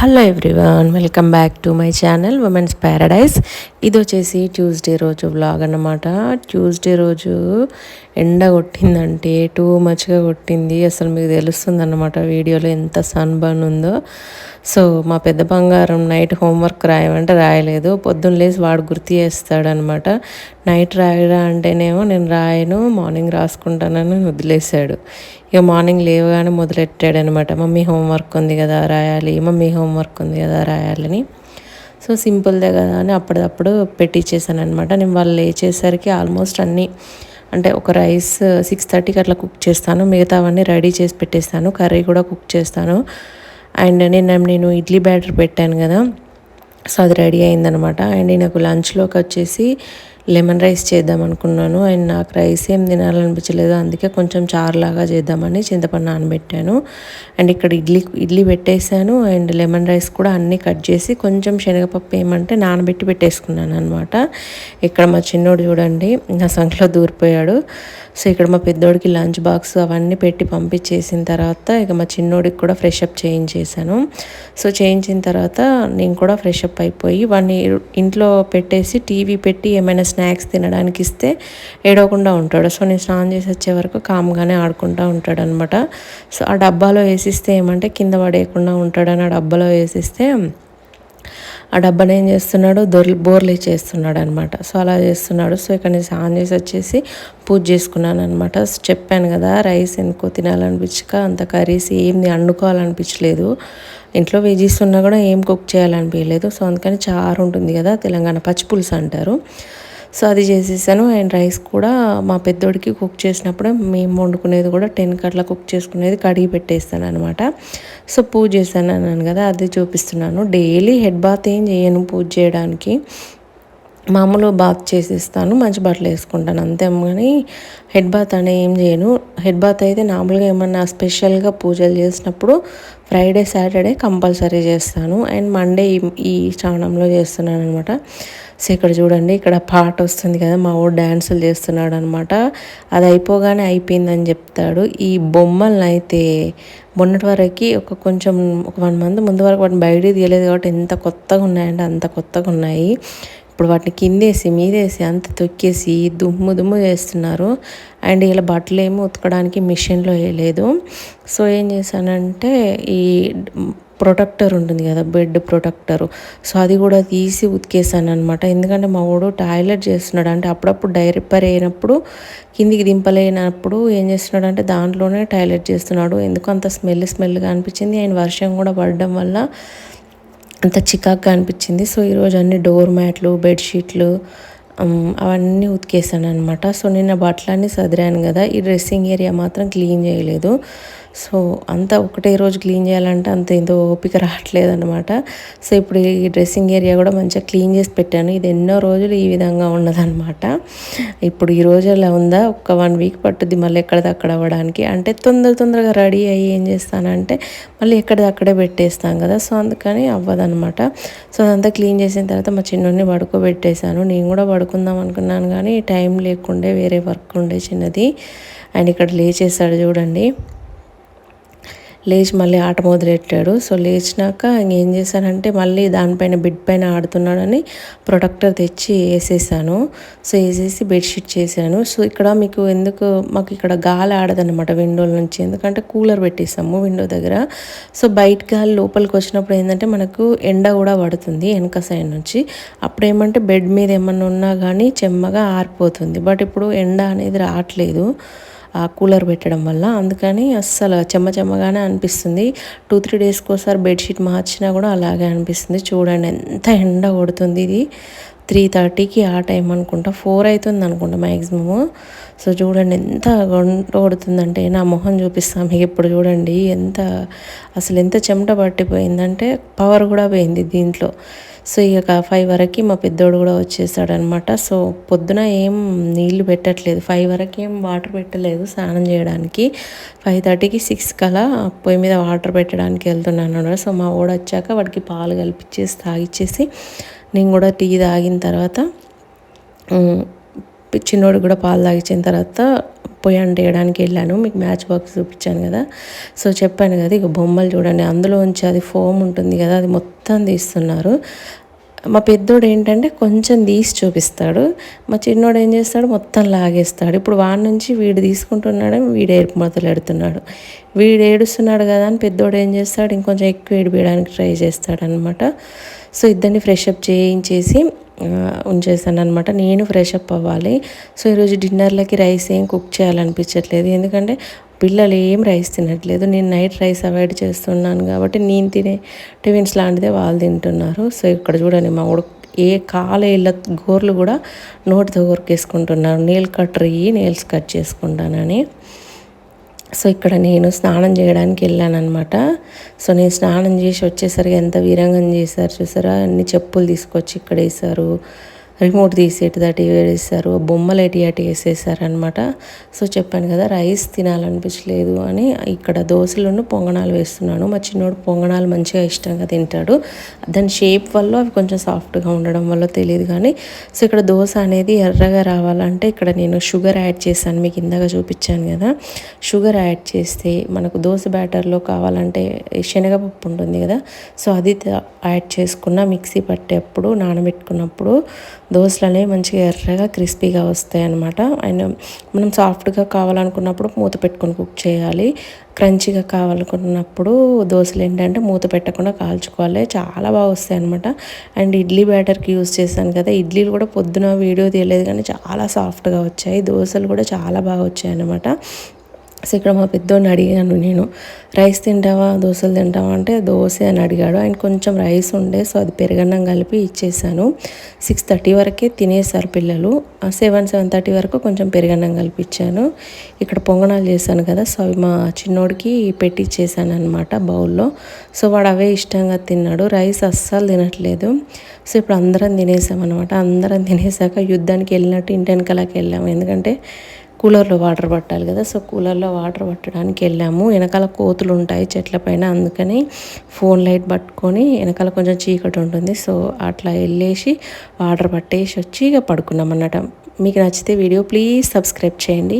Hello everyone, welcome back to my channel women's Paradise. ఇది వచ్చేసి Tuesday రోజు vlog అన్నమాట. ట్యూస్డే రోజు ఎండ కొట్టిందంటే టూ మచ్గా కొట్టింది. అసలు మీకు తెలుస్తుంది అన్నమాట వీడియోలో ఎంత సన్ బర్న్ ఉందో. సో మా పెద్ద బంగారం నైట్ హోంవర్క్ రాయమంటే రాయలేదు. పొద్దున్న లేసి వాడు గుర్తు చేస్తాడనమాట. నైట్ రాయరా అంటేనేమో నేను రాయను, మార్నింగ్ రాసుకుంటానని వదిలేశాడు. ఇక మార్నింగ్ లేవగానే మొదలెట్టాడనమాట, మమ్మీ హోంవర్క్ ఉంది కదా రాయాలి, మమ్మీ హోంవర్క్ ఉంది కదా రాయాలని. సో సింపుల్దే కదా అని అప్పటిదప్పుడు పెట్టించేసాను అనమాట. నేను వాళ్ళు లేచేసరికి ఆల్మోస్ట్ అన్నీ అంటే ఒక రైస్ 6:30కి అట్లా కుక్ చేస్తాను, మిగతావన్నీ రెడీ చేసి పెట్టేస్తాను. కర్రీ కూడా కుక్ చేస్తాను. అండ్ నేను ఇడ్లీ బ్యాటర్ పెట్టాను కదా, సో అది రెడీ అయిందనమాట. అండ్ నాకు లంచ్లోకి వచ్చేసి లెమన్ రైస్ చేద్దాం అనుకున్నాను. అండ్ నాకు రైస్ ఏం తినాలనిపించలేదు, అందుకే కొంచెం చారులాగా చేద్దామని చింతపండు నానబెట్టాను. అండ్ ఇక్కడ ఇడ్లీ పెట్టేశాను. అండ్ లెమన్ రైస్ కూడా అన్నీ కట్ చేసి కొంచెం శనగపప్పు ఏమంటే నానబెట్టి పెట్టేసుకున్నాను అనమాట. ఇక్కడ మా చిన్నోడు చూడండి నా సంఖ్యలో దూరిపోయాడు. సో ఇక్కడ మా పెద్దోడికి లంచ్ బాక్స్ అవన్నీ పెట్టి పంపించేసిన తర్వాత ఇక మా చిన్నోడికి కూడా ఫ్రెష్ అప్ చేయించేసాను. సో చేయించిన తర్వాత నేను కూడా ఫ్రెష్ అప్ అయిపోయి వాడిని ఇంట్లో పెట్టేసి టీవీ పెట్టి ఏమైనా స్నాక్స్ తినడానికి ఇస్తే ఏడవకుండా ఉంటాడు. సో నేను స్నానం చేసి వచ్చే వరకు కామ్గానే ఆడుకుంటూ ఉంటాడు అనమాట. సో ఆ డబ్బాలో వేసిస్తే ఏమంటే కింద పడేయకుండా ఉంటాడని ఆ డబ్బాలో వేసిస్తే ఆ డబ్బాని ఏం చేస్తున్నాడు, బోర్లే చేస్తున్నాడు అనమాట. సో అలా చేస్తున్నాడు. సో ఇక్కడ నేను స్నానం చేసి వచ్చేసి పూజ చేసుకున్నాను అనమాట. చెప్పాను కదా రైస్ ఎందుకో తినాలనిపించక అంత కర్రీస్ ఏం వండుకోవాలనిపించలేదు. ఇంట్లో వెజీస్ ఉన్నా కూడా ఏం కుక్ చేయాలనిపించలేదు. సో అందుకని చారు ఉంటుంది కదా, తెలంగాణ పచ్చిపులుసు అంటారు, సో అది చేసేసాను. అండ్ రైస్ కూడా మా పెద్దోడికి కుక్ చేసినప్పుడు మేము వండుకునేది కూడా 10కి అట్లా కుక్ చేసుకునేది కడిగి పెట్టేస్తాను అనమాట. సో పూజ చేశాను అన్నాను కదా, అది చూపిస్తున్నాను. డైలీ హెడ్ బాత్ ఏం చేయను పూజ చేయడానికి, మామూలు బాత్ చేసేస్తాను, మంచి బట్టలు వేసుకుంటాను అంతే. కానీ హెడ్ బాత్ అనే ఏం చేయను. హెడ్ బాత్ అయితే మామూలుగా ఏమన్నా స్పెషల్గా పూజలు చేసినప్పుడు ఫ్రైడే సాటర్డే కంపల్సరీ చేస్తాను. అండ్ మండే ఈ శ్రావణంలో చేస్తున్నాను అనమాట. సో ఇక్కడ చూడండి, ఇక్కడ పాట వస్తుంది కదా, మా ఊరు డ్యాన్సులు చేస్తున్నాడు అనమాట. అది అయిపోగానే అయిపోయిందని చెప్తాడు. ఈ బొమ్మలను అయితే మొన్నటి వరకు కొంచెం 1 మంత్ ముందు వరకు వాటిని బయటికి తీయలేదు కాబట్టి ఎంత కొత్తగా ఉన్నాయంటే అంత కొత్తగా ఉన్నాయి. ఇప్పుడు వాటిని కిందేసి మీదేసి అంత తొక్కేసి దుమ్ము చేస్తున్నారు. అండ్ ఇలా బట్టలు ఏమో ఉతకడానికి మిషన్లో వేయలేదు. సో ఏం చేశానంటే ఈ ప్రొటెక్టర్ ఉంటుంది కదా, బెడ్ ప్రొటెక్టరు, సో అది కూడా తీసి ఉతికేసాను అనమాట. ఎందుకంటే మా వాడు టాయిలెట్ చేస్తున్నాడు, అంటే అప్పుడప్పుడు డైపర్ అయినప్పుడు కిందికి దింపలేనప్పుడు ఏం చేస్తున్నాడు అంటే దాంట్లోనే టాయిలెట్ చేస్తున్నాడు. ఎందుకు అంత స్మెల్గా అనిపించింది. అండ్ వర్షం కూడా పడడం వల్ల అంత చికాక్గా అనిపించింది. సో ఈరోజు అన్ని డోర్ మ్యాట్లు, బెడ్షీట్లు అవన్నీ ఉతికేసాను అనమాట. సో నిన్న బట్టలన్నీ సదిరాను కదా, ఈ డ్రెస్సింగ్ ఏరియా మాత్రం క్లీన్ చేయలేదు. సో అంతా ఒకటే రోజు క్లీన్ చేయాలంటే అంత ఏదో ఓపిక రావట్లేదు అనమాట. సో ఇప్పుడు ఈ డ్రెస్సింగ్ ఏరియా కూడా మంచిగా క్లీన్ చేసి పెట్టాను. ఇది ఎన్నో రోజులు ఈ విధంగా ఉన్నదనమాట. ఇప్పుడు ఈ రోజు అలా ఉందా, ఒక 1 వీక్ పట్టుద్ది మళ్ళీ ఎక్కడిదక్కడ అవ్వడానికి. అంటే తొందరగా రెడీ అయ్యి ఏం చేస్తానంటే మళ్ళీ ఎక్కడిదక్కడే పెట్టేస్తాం కదా, సో అందుకని అవ్వదనమాట. సో అదంతా క్లీన్ చేసిన తర్వాత మా చిన్నోడిని పడుకోబెట్టేశాను. నేను కూడా పడుకుందాం అనుకున్నాను కానీ టైం లేకుండే, వేరే వర్క్ ఉండే చిన్నది. అండ్ ఇక్కడ లేచేసాడు చూడండి, లేచి మళ్ళీ ఆట మొదలెట్టాడు. సో లేచినాక ఇంకేం చేశానంటే మళ్ళీ దానిపైన బెడ్ పైన ఆడుతున్నాడని ప్రొటెక్టర్ తెచ్చి వేసేసాను. సో వేసేసి బెడ్షీట్ చేశాను. సో ఇక్కడ మాకు ఇక్కడ గాలి ఆడదనమాట విండోల నుంచి, ఎందుకంటే కూలర్ పెట్టేసాము విండో దగ్గర. సో బయట గాలి లోపలికి వచ్చినప్పుడు ఏంటంటే మనకు ఎండ కూడా పడుతుంది వెనక సైడ్ నుంచి. అప్పుడు ఏమంటే బెడ్ మీద ఏమన్నా ఉన్నా కానీ చెమ్మగా ఆరిపోతుంది. బట్ ఇప్పుడు ఎండ అనేది రావట్లేదు ఆ కూలర్ పెట్టడం వల్ల, అందుకని అస్సలు చెమ్మగానే అనిపిస్తుంది. 2-3 డేస్కి ఒకసారి బెడ్షీట్ మార్చినా కూడా అలాగే అనిపిస్తుంది. చూడండి ఎంత ఎండ కొడుతుంది. ఇది 3:30కి ఆ టైం అనుకుంటా, 4 అవుతుంది అనుకుంటా మ్యాక్సిమము. సో చూడండి ఎంత కొడుతుందంటే, నా మొహం చూపిస్తాను మీకు ఇప్పుడు. చూడండి అసలు ఎంత చెమట పట్టిపోయిందంటే పవర్ కూడా పోయింది దీంట్లో. సో ఇక 5 వరకు మా పెద్దోడు కూడా వచ్చేసాడనమాట. సో పొద్దున ఏం నీళ్లు పెట్టట్లేదు, 5 వరకు ఏం వాటర్ పెట్టలేదు స్నానం చేయడానికి. 5:30కి 6 కలా పొయ్యి మీద వాటర్ పెట్టడానికి వెళ్తున్నాను. సో మా వాడు వచ్చాక వాడికి పాలు కలిపిచ్చేసి తాగిచ్చేసి నేను కూడా టీ తాగిన తర్వాత చిన్నోడు కూడా పాలు తాగించిన తర్వాత పొయ్యి అంటేయడానికి వెళ్ళాను. మీకు మ్యాచ్ బాక్స్ చూపించాను కదా. సో చెప్పాను కదా, ఇక బొమ్మలు చూడండి, అందులోంచి అది ఫోమ్ ఉంటుంది కదా, అది మొత్తం తీస్తున్నారు. మా పెద్దోడు ఏంటంటే కొంచెం తీసి చూపిస్తాడు, మా చిన్నోడు ఏం చేస్తాడు మొత్తం లాగేస్తాడు. ఇప్పుడు వాడి నుంచి వీడు తీసుకుంటున్నాడు, వీడు ఏడుపు మొదలు పెడుతున్నాడు. వీడు ఏడుస్తున్నాడు కదా అని పెద్దోడు ఏం చేస్తాడు, ఇంకొంచెం ఎక్కువ ఏడిపించడానికి ట్రై చేస్తాడనమాట. సో ఇద్దరిని ఫ్రెష్ అప్ చేయించేసి ఉంచేసాను అనమాట. నేను ఫ్రెష్ అప్ అవ్వాలి. సో ఈరోజు డిన్నర్లకి రైస్ ఏం కుక్ చేయాలనిపించట్లేదు, ఎందుకంటే పిల్లలు ఏం రైస్ తినట్లేదు. నేను నైట్ రైస్ అవాయిడ్ చేస్తున్నాను కాబట్టి నేను తినే టిఫిన్స్ లాంటిదే వాళ్ళు తింటున్నారు. సో ఇక్కడ చూడండి, మా ఊడు ఏ కాలేళ్ళ గోర్లు కూడా నోటితో కొరికేసుకుంటున్నారు. నెయిల్ కట్టర్ నెయిల్స్ కట్ చేసుకుంటానని. సో ఇక్కడ నేను స్నానం చేయడానికి వెళ్ళానమాట. సో నేను స్నానం చేసి వచ్చేసరికి ఎంత వీరంగం చేశారు చూసారా, అన్ని చెప్పులు తీసుకొచ్చి ఇక్కడ వేశారు, రిమోట్ తీసి ఎటు దాటి వేసేసారు, బొమ్మలు ఎటు అటు వేసేసారనమాట. సో చెప్పాను కదా రైస్ తినాలనిపించలేదు అని ఇక్కడ దోశలను పొంగనాలు వేస్తున్నాను. మా చిన్నోడు పొంగనాలు మంచిగా ఇష్టంగా తింటాడు. దాని షేప్ వల్ల అవి కొంచెం సాఫ్ట్గా ఉండడం వల్ల తెలియదు కానీ. సో ఇక్కడ దోశ అనేది ఎర్రగా రావాలంటే ఇక్కడ నేను షుగర్ యాడ్ చేశాను, మీకు ఇందాక చూపించాను కదా. షుగర్ యాడ్ చేస్తే మనకు దోశ బ్యాటర్లో కావాలంటే శనగపప్పు ఉంటుంది కదా, సో అది యాడ్ చేసుకున్న మిక్సీ పట్టేప్పుడు నానబెట్టుకున్నప్పుడు దోశలు అనేవి మంచిగా ఎర్రగా క్రిస్పీగా వస్తాయి అన్నమాట. అండ్ మనం సాఫ్ట్గా కావాలనుకున్నప్పుడు మూత పెట్టుకొని కుక్ చేయాలి. క్రంచీగా కావాలనుకున్నప్పుడు దోశలు ఏంటంటే మూత పెట్టకుండా కాల్చుకోవాలి, చాలా బాగా వస్తాయి అనమాట. అండ్ ఇడ్లీ బ్యాటర్కి యూజ్ చేశాను కదా, ఇడ్లీలు కూడా పొద్దున వీడియో తీయలేదు కానీ చాలా సాఫ్ట్గా వచ్చాయి, దోశలు కూడా చాలా బాగా వచ్చాయి అన్నమాట. సో ఇక్కడ మా పెద్దోడిని అడిగాను నేను, రైస్ తింటావా దోశలు తింటావా అంటే దోశ అని అడిగాడు. ఆయన కొంచెం రైస్ ఉండే, సో అది పెరుగన్నం కలిపి ఇచ్చేసాను. 6:30 వరకే తినేసారు పిల్లలు. 7:30 వరకు కొంచెం పెరుగన్నం కలిపి ఇచ్చాను. ఇక్కడ పొంగనాలు చేశాను కదా, సో అవి మా చిన్నోడికి పెట్టి ఇచ్చేసాను అనమాట బౌల్లో. సో వాడు అవే ఇష్టంగా తిన్నాడు, రైస్ అస్సలు తినట్లేదు. సో ఇప్పుడు అందరం తినేసామన్నమాట. అందరం తినేసాక యుద్ధానికి వెళ్ళినట్టు ఇంటి వెనకాలకి వెళ్ళాము, ఎందుకంటే కూలర్లో వాటర్ పట్టాలి కదా. సో కూలర్లో వాటర్ పట్టడానికి వెళ్ళాము. వెనకాల కోతులు ఉంటాయి చెట్ల పైన, అందుకని ఫోన్ లైట్ పట్టుకొని వెనకాల కొంచెం చీకటి ఉంటుంది, సో అట్లా వెళ్ళేసి వాటర్ పట్టేసి వచ్చి ఇక పడుకున్నాం అన్నమాట. మీకు నచ్చితే వీడియో ప్లీజ్ సబ్స్క్రైబ్ చేయండి.